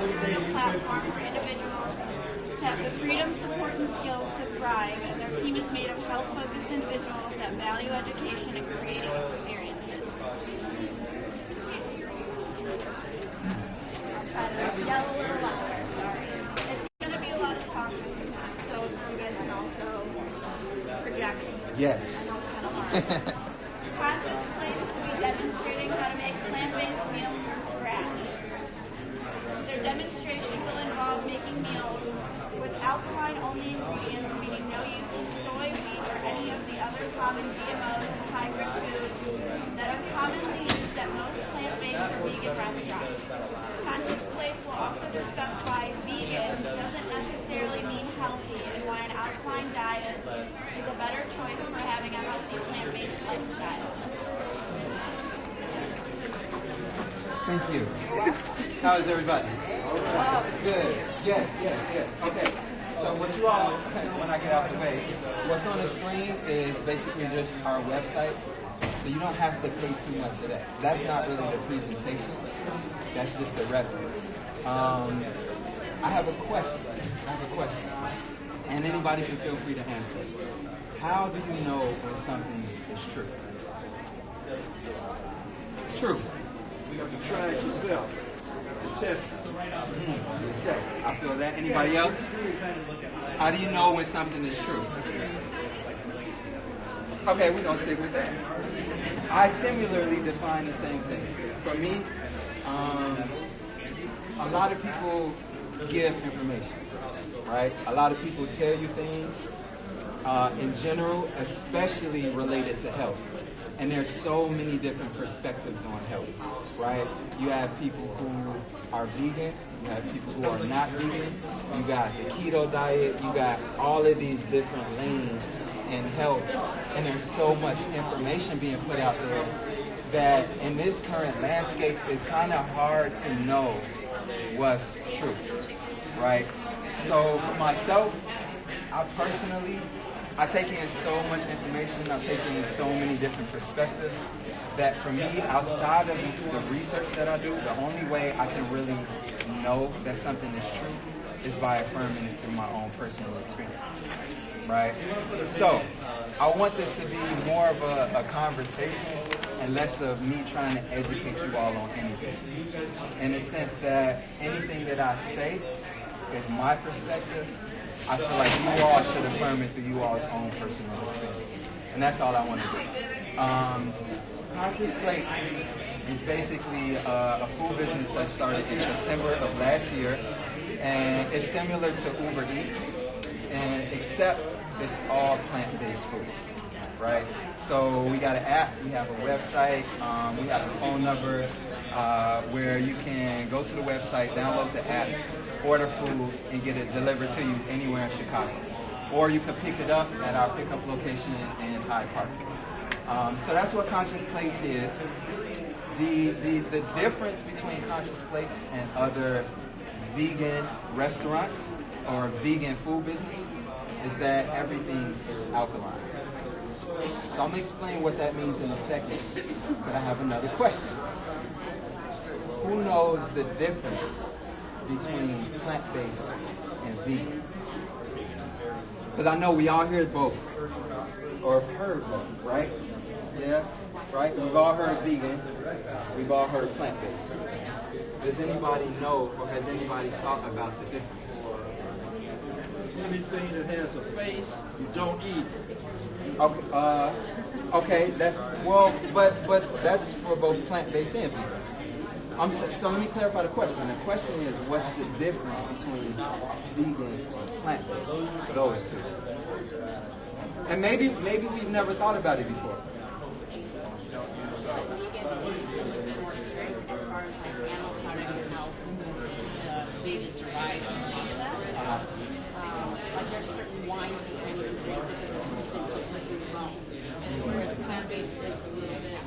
and a platform for individuals to have the freedom, support, and skills to thrive, and their team is made of health-focused individuals that value education and creating experiences. Yell a little louder, sorry. It's going to be a lot of talking, so if you guys can also project. Yes. I know it's kind of hard. Conscious Plates will be demonstrating how to make plant-based meals from scratch. Their demonstration will involve making meals with alkaline-only ingredients, meaning no use of soy, wheat, or any of the other common GMOs and hybrid foods that are commonly used at most plant-based or vegan restaurants. Conscious Plates will also discuss why vegan doesn't necessarily mean healthy and why an alkaline diet is a better choice for having a healthy plant-based lifestyle. Thank you. How is everybody? Good. Yes. Okay. So what you all, when I get out the way, what's on the screen is basically just our website. So you don't have to pay too much of that. That's not really the presentation. That's just the reference. I have a question. And anybody can feel free to answer. How do you know when something is true? True. Try it yourself. Test Yourself. I feel that. Anybody else? How do you know when something is true? Okay, we're going to stick with that. I similarly define the same thing. For me, a lot of people give information, right? A lot of people tell you things in general, especially related to health. And there's so many different perspectives on health, right? You have people who are vegan, you have people who are not vegan, you got the keto diet, you got all of these different lanes in health, and there's so much information being put out there that in this current landscape, it's kind of hard to know what's true, right? So for myself, I take in so much information, I take in so many different perspectives that for me, outside of the research that I do, the only way I can really know that something is true is by affirming it through my own personal experience, right? So I want this to be more of a conversation and less of me trying to educate you all on anything. In the sense that anything that I say is my perspective, I feel like you all should affirm it through you all's own personal experience. And that's all I want to do. Conscious Plates is basically a food business that started in September of last year. And it's similar to Uber Eats, and except it's all plant-based food, right? So we got an app, we have a website, we have a phone number where you can go to the website, download the app, order food, and get it delivered to you anywhere in Chicago. Or you can pick it up at our pickup location in Hyde Park. So that's what Conscious Plates is. The difference between Conscious Plates and other vegan restaurants or vegan food businesses is that everything is alkaline. So I'm going to explain what that means in a second, but I have another question. Who knows the difference between plant-based and vegan? Because I know we all hear both, or have heard both, right? Yeah, right? We've all heard vegan, we've all heard plant-based. Does anybody know, or has anybody thought about the difference? anything that has a face, you don't eat. Okay, okay, but that's for both plant-based and vegan. So let me clarify the question. The question is, what's the difference between vegan and plant-based for those two? And maybe we've never thought about it before. Vegan derived like there's certain wines that you can drink because they're completely wrong. Whereas plant-based is a little bit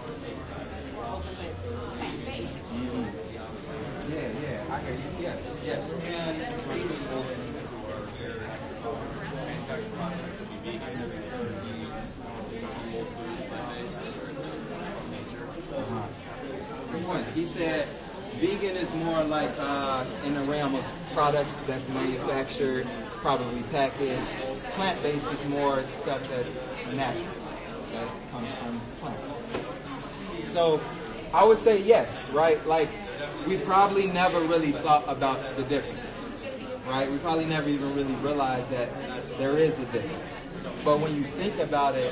plant-based. Yeah, I hear you. Yes. Good point. He said vegan is more like in the realm of products that's manufactured, probably packaged. Plant-based is more stuff that's natural, that comes from plants. So I would say yes, right? Like we probably never really thought about the difference, right? We probably never even really realized that there is a difference. But when you think about it,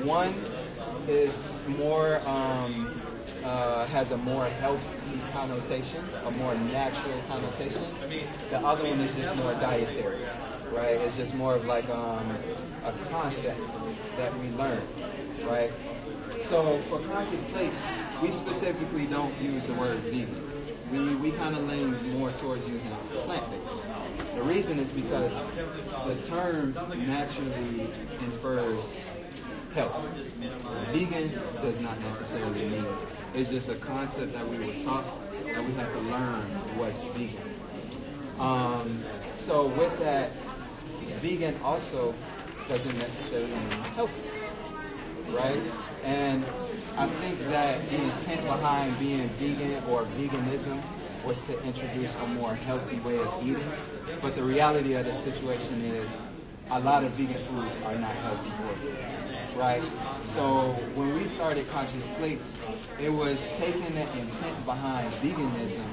one is more has a more healthy connotation, a more natural connotation. The other one is just more dietary, right? It's just more of like a concept that we learn, right? So for conscious plates, we specifically don't use the word vegan. We kind of lean more towards using plant-based. The reason is because the term naturally infers health. Vegan does not necessarily mean it. It's just a concept that we were taught that we have to learn what's vegan. So with that, vegan also doesn't necessarily mean healthy, right? And I think that the intent behind being vegan or veganism was to introduce a more healthy way of eating. But the reality of the situation is a lot of vegan foods are not healthy for you, right? So when we started Conscious Plates, it was taking the intent behind veganism,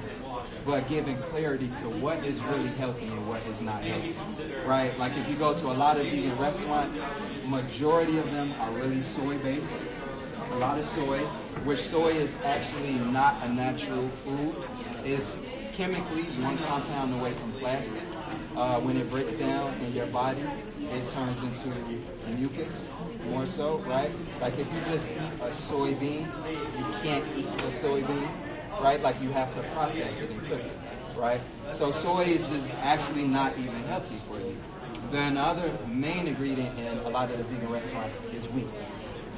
but giving clarity to what is really healthy and what is not healthy, right? Like if you go to a lot of vegan restaurants, majority of them are really soy-based. A lot of soy, which soy is actually not a natural food. It's chemically one compound away from plastic. When it breaks down in your body, it turns into mucus, more so, right? Like if you just eat a soybean, you can't eat a soybean, right? Like you have to process it and cook it, right? So soy is just actually not even healthy for you. Then the other main ingredient in a lot of the vegan restaurants is wheat,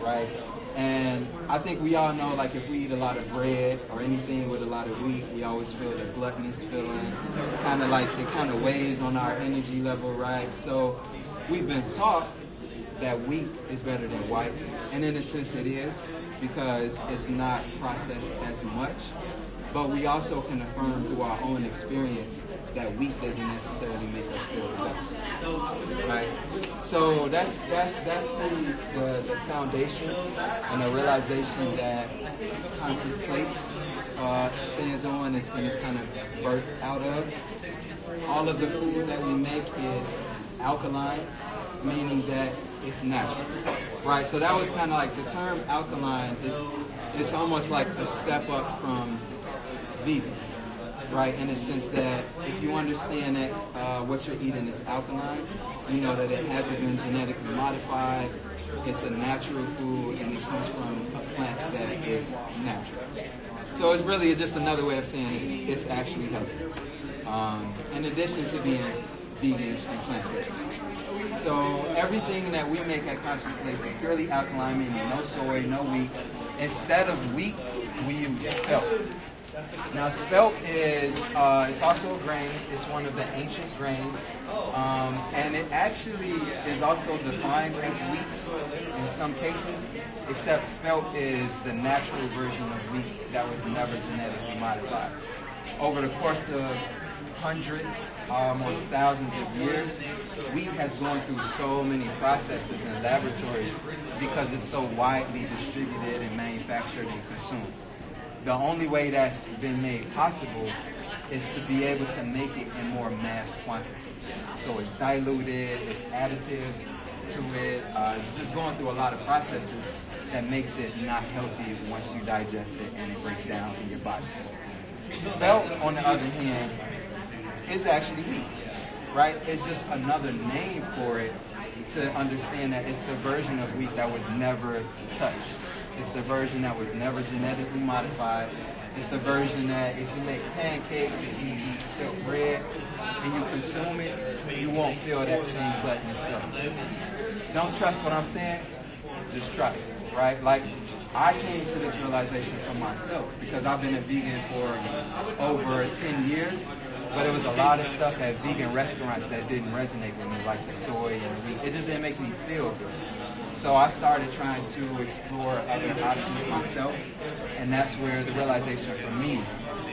right? And I think we all know, like, if we eat a lot of bread or anything with a lot of wheat, we always feel the gluttonous feeling. It's kind of like, it kind of weighs on our energy level, right? So we've been taught that wheat is better than white. And in a sense it is, because it's not processed as much. But we also can affirm through our own experience that wheat doesn't necessarily make us feel the best, right? So that's the foundation and the realization that Conscious Plates stands on and is kind of birthed out of. All of the food that we make is alkaline, meaning that it's natural, right? So that was kind of like the term alkaline is almost like a step up from vegan, right? In the sense that if you understand that what you're eating is alkaline, you know that it hasn't been genetically modified, it's a natural food, and it comes from a plant that is natural. So it's really just another way of saying it's actually healthy. In addition to being vegan and plant-based. So everything that we make at Conscious Plates is purely alkaline, meaning no soy, no wheat. Instead of wheat, we use spelt. Now spelt is, it's also a grain, it's one of the ancient grains, and it actually is also defined as wheat in some cases, except spelt is the natural version of wheat that was never genetically modified. Over the course of hundreds, almost thousands of years, wheat has gone through so many processes in laboratories because it's so widely distributed and manufactured and consumed. The only way that's been made possible is to be able to make it in more mass quantities. So it's diluted, it's additives to it, it's just going through a lot of processes that makes it not healthy once you digest it and it breaks down in your body. Spelt, on the other hand, is actually wheat, right? It's just another name for it to understand that it's the version of wheat that was never touched. It's the version that was never genetically modified. It's the version that if you make pancakes, if you eat spelt bread, and you consume it, you won't feel that same gluttonous feeling. Don't trust what I'm saying? Just try it, right? Like, I came to this realization for myself because I've been a vegan for over 10 years, but there was a lot of stuff at vegan restaurants that didn't resonate with me, like the soy and the wheat. It just didn't make me feel good. So I started trying to explore other options myself, and that's where the realization for me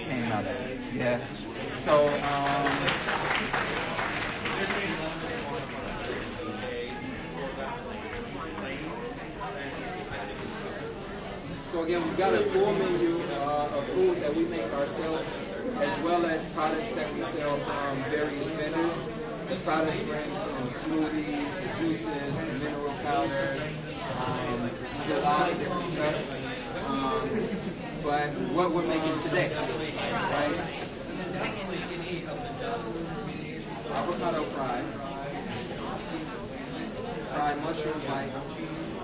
came out of it. Yeah. So, so again, we've got a full menu of food that we make ourselves, as well as products that we sell from various vendors. The products range from smoothies, the juices, the mineral powders, a lot of different stuff. But what we're making today, right? Avocado fries, fried mushroom bites,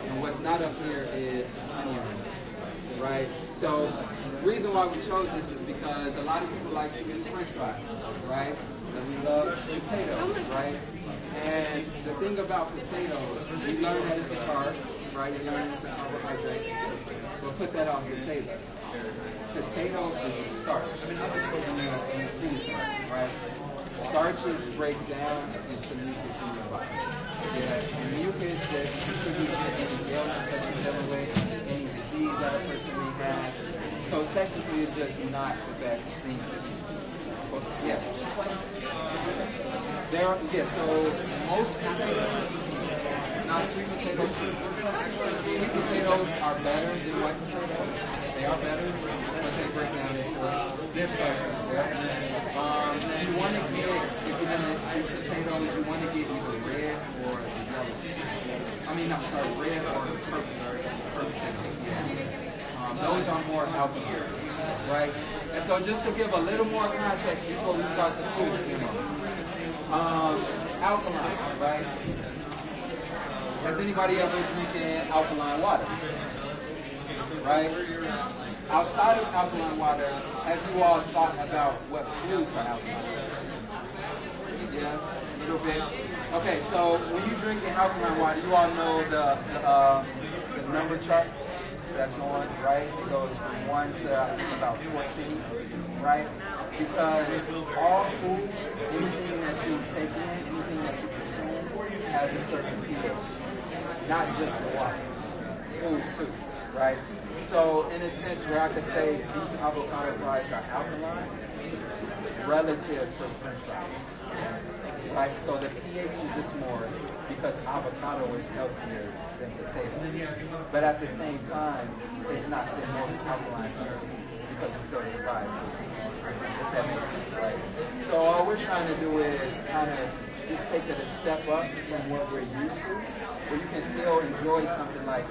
and what's not up here is onion rings, right? So the reason why we chose this is because a lot of people like to eat French fries, right? And we love potatoes, right? And the thing about potatoes, we learned that it's a carb, right? We learned it's a carbohydrate. We'll put that off the table. Potatoes is a starch in the food form, right? Starches break down into mucus in your body. Yeah, and mucus that contributes to any illness that you're dealing with, any disease that a person may have. So technically, it's just not the best thing to eat. Well, yes. So most potatoes, not sweet potatoes, sweet potatoes are better than white potatoes. They are better, but they break down as well. They're starchy as well. You want to get, if you're going to do potatoes, you want to get either red or the yellow. Red or purple potatoes. Yeah. Those are more alkaline, right? And so just to give a little more context before we start the food, alkaline, right? Has anybody ever drinking alkaline water? Right? Outside of alkaline water, have you all thought about what foods are alkaline? Yeah, a little bit. Okay, so when you drink alkaline water, you all know the number chart that's on, right? It goes from 1 to I think about 14, right? Because all food, anything that you take in, anything that you consume, has a certain pH. Not just the water, food too, right? So in a sense where I could say these avocado fries are alkaline relative to French fries, right? So the pH is just more because avocado is healthier than potato. But at the same time, it's not the most alkaline food because it's still fried food, if that makes sense, right? So all we're trying to do is kind of just take it a step up from what we're used to, where you can still enjoy something like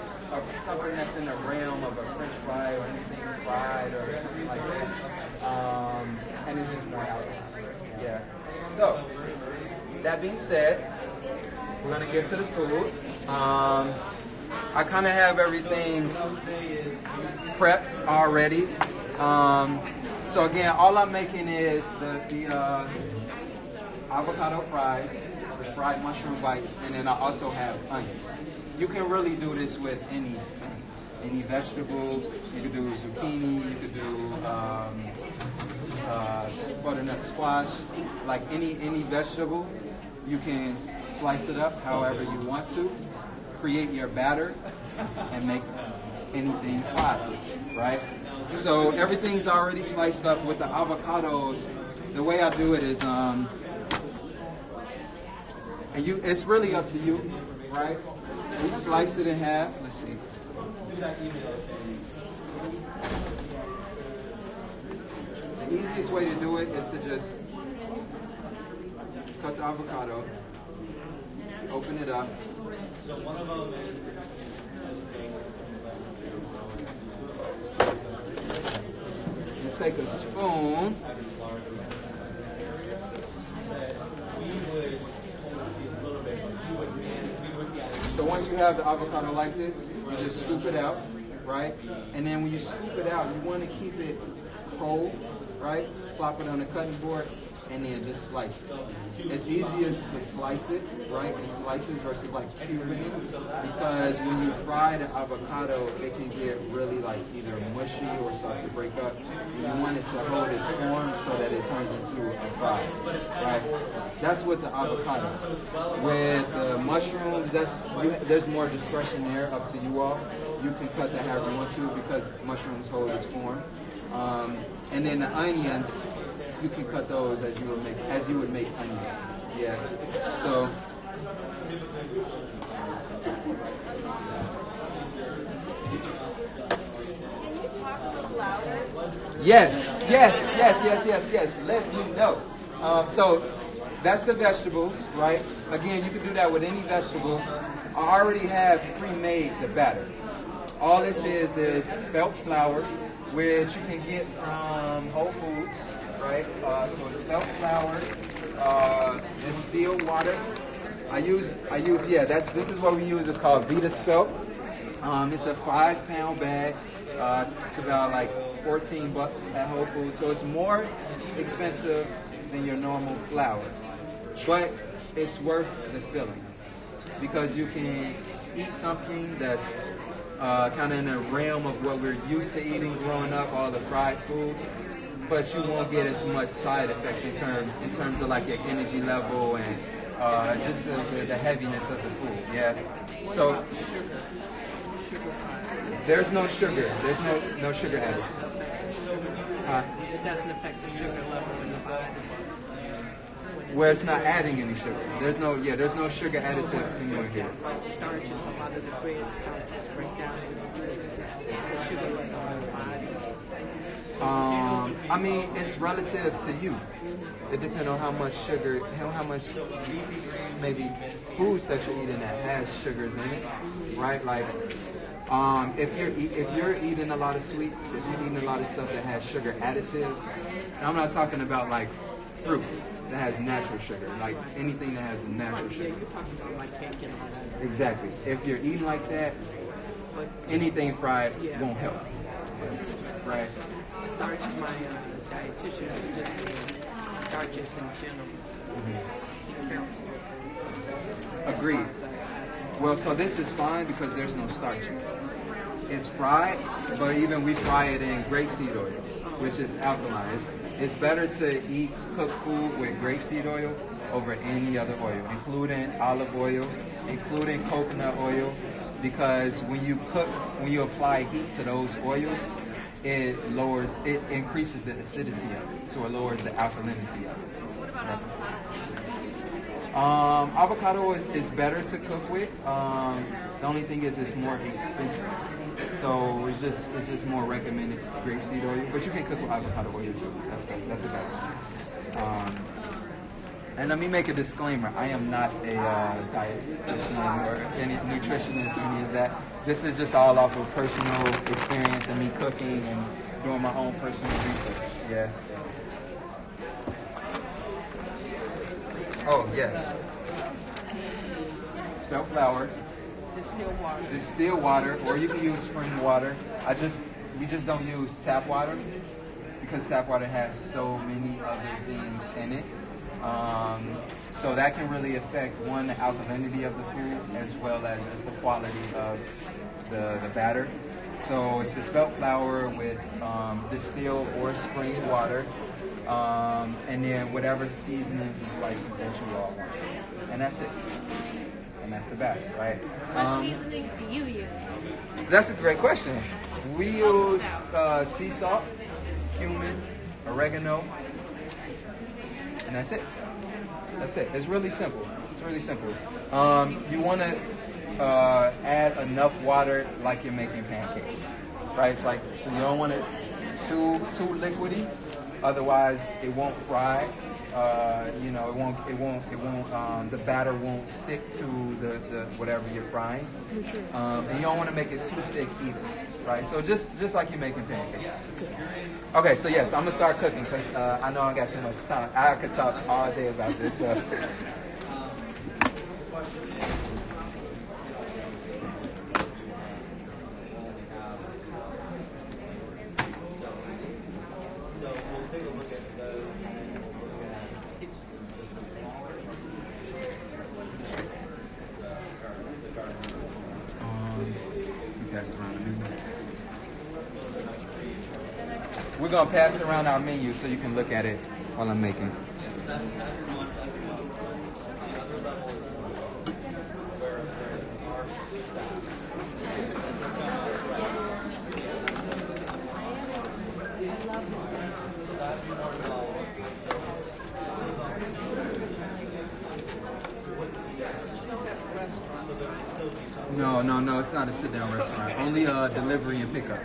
something that's in the realm of a French fry or anything fried or something like that, and it's just more alkaline. Yeah. So that being said, we're gonna get to the food. I kind of have everything prepped already. So again, all I'm making is the avocado fries, the fried mushroom bites, and then I also have onions. You can really do this with any vegetable. You could do zucchini, you could do butternut squash, like any vegetable. You can slice it up however you want to, create your batter, and make anything fried, right? So everything's already sliced up with the avocados. The way I do it is, it's really up to you, right? We slice it in half. Let's see. The easiest way to do it is to just cut the avocado, open it up. You take a spoon. So once you have the avocado like this, you just scoop it out, right? And then when you scoop it out, you want to keep it whole, right? Plop it on the cutting board. and then just slice it. It's easiest to slice it, right, in slices versus like cubing it, because when you fry the avocado, it can get really like either mushy or start to break up. You want it to hold its form so that it turns into a fry, right? That's with the avocado. With the mushrooms, there's more discretion there, up to you all. You can cut that however you want to because mushrooms hold its form. And then the onions, you can cut those as you would make onions. Yeah. So. Can you talk a little louder? Yes. Let me know. So that's the vegetables, right? Again, you can do that with any vegetables. I already have pre-made the batter. All this is spelt flour, which you can get from Whole Foods, right? So it's spelt flour, distilled water. This is what we use. It's called Vita Spelt. It's a 5-pound bag. It's about like $14 at Whole Foods. So it's more expensive than your normal flour, but it's worth the filling because you can eat something that's kind of in the realm of what we're used to eating growing up, all the fried foods, but you won't get as much side effect in terms of like your energy level and just the heaviness of the food. Yeah. So there's no sugar. There's no sugar added. It doesn't affect the sugar level in the body. Where it's not adding any sugar. There's no sugar additives anywhere here. Like starches, a lot of the bread starches break down the sugar level in the body. I mean, it's relative to you. It depends on how much sugar, how much maybe foods that you're eating that has sugars in it, right? Like, if you're eating a lot of sweets, if you're eating a lot of stuff that has sugar additives, and I'm not talking about like fruit that has natural sugar, like anything that has natural sugar. Yeah, you're talking about like cake and all that. Exactly. If you're eating like that, anything fried won't help. Right. Starch, my dietitian was just starches in general. Be careful. Agreed. Well, so this is fine because there's no starches. It's fried, but even we fry it in grapeseed oil, which is alkaline. It's better to eat cooked food with grapeseed oil over any other oil, including olive oil, including coconut oil, because when you apply heat to those oils, it increases the acidity of it, so it lowers the alkalinity of it. What about avocado? Avocado is better to cook with. The only thing is it's more expensive. So it's just more recommended grapeseed oil, but you can cook with avocado oil too. That's a better one. And let me make a disclaimer: I am not a dietitian or any nutritionist or any of that. This is just all off of personal experience and me cooking and doing my own personal research. Yeah. Oh yes. Spelt flour. Distilled water, or you can use spring water. We just don't use tap water because tap water has so many other things in it. So that can really affect the alkalinity of the food as well as just the quality of the batter. So it's the spelt flour with distilled or spring water, and then whatever seasonings and spices that you all want, and that's it. And that's the batter, right? What seasonings do you use? That's a great question. We use sea salt, cumin, oregano, and that's it. That's it. It's really simple. You want to add enough water like you're making pancakes, right? It's like, so you don't want it too liquidy, otherwise it won't fry. The batter won't stick to the whatever you're frying. And you don't want to make it too thick either, right? So just like you're making pancakes. Okay, so yes, I'm gonna start cooking because I know I got too much time. I could talk all day about this. We passed around the menu. We're gonna pass around our menu so you can look at it while I'm making. No, it's not a sit-down restaurant. Only delivery and pickup.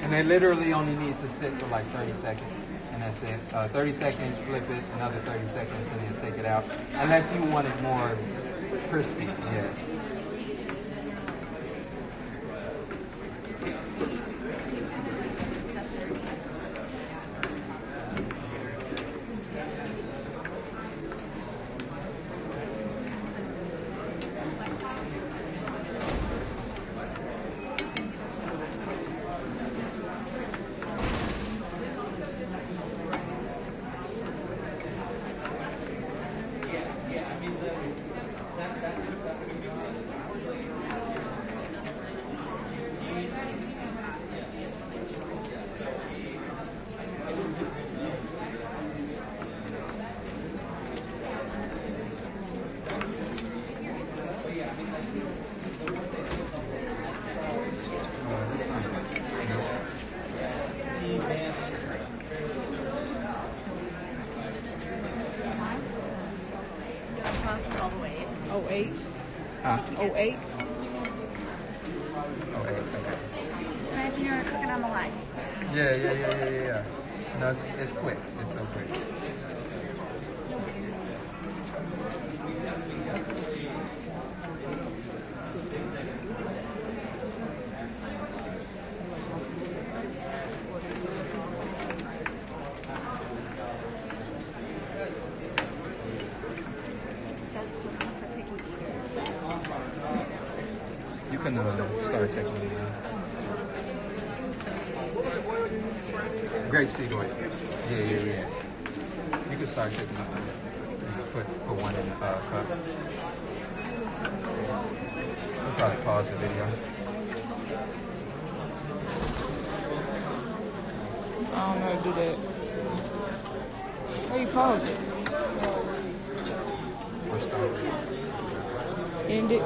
And they literally only need to sit for like 30 seconds. And that's it. 30 seconds, flip it, another 30 seconds, and then take it out. Unless you want it more crispy. Yeah. All the way. 08. Huh? 08. Okay. Imagine you're cooking on the line. Yeah. No, it's quick. It's so quick. You can start texting me now. Grapeseed oil. Yeah. You can start taking it. You just put one in the cup. We'll probably pause the video. I don't know how to do that. How you pause it? Or start. End it.